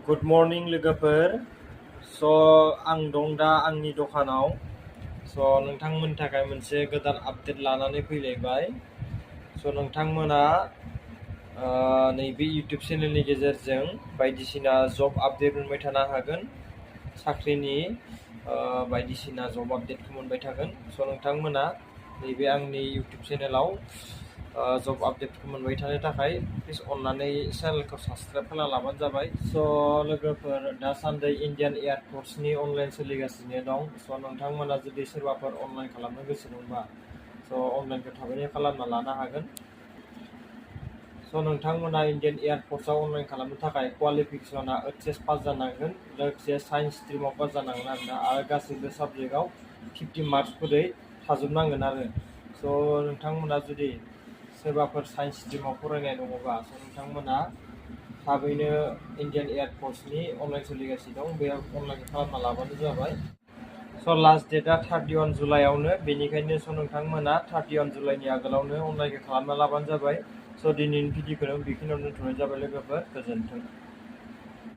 Good morning लोगोफोर। आं दं दा आंनि दखानाव। नोंथांमोननि थाखाय मोनसे गोदान आपडेट लानानै फैलायबाय। नोंथांमोना नैबे इउट्यूब चेनेलनि गेजेरजों बायदिसिना जब आपडेट मोनबाय थानो हागोन। साख्रिनि बायदिसिना जब आपडेटखौ मोनबाय थागोन। नोंथांमोना नैबे आंनि इउट्यूब चेनेलाव जब आपडेटखौ मोनबाय थानो थाखाय प्लिज अननानै चेनेलखौ साबस्क्राइब खालामना लाबानो जाबाय। लोगोफोर, दासान्दि इन्डियान एयारफोर्सनि अनलाइन सोलिगासिनो दं। नोंथांमोना जुदि सोरबाफोर अनलाइन खालामनो गोसो दंबा अनलाइनखौ थाबैनो खालामना लानो हागोन। नोंथांमोना इन्डियान एयारफोर्सआव अनलाइन खालामनो थाखाय क्वालिफिकेसना HS पास जानांगोन, लोगोसे साइन्स स्ट्रिमाव पास जानांगोन आरो गासैबो साबजेक्टआव 50 मार्क्सफोरै थाजोबनांगोन आरो। नोंथांमोना जुदि सोरबाफोर साइन्स स्ट्रिमाव फरायनाय दङबा नोंथांमोना थाबैनो इन्डियान एयारफोर्सनि अनलाइन सोलिगासिनो दं, बेयाव अनलाइन खालामना लाबानो जाबाय। लास्ट डेटआ 31 जुलाइआवनो, बेनिखायनो नोंथांमोना 31 जुलाइनि आगोलावनो अनलाइनखौ खालामना लाबानो जाबाय। दिनैनि भिडिअखौ बेखिनियावनो दोनथ'नाय जाबाय लोगोफोर, गोजोन्थों।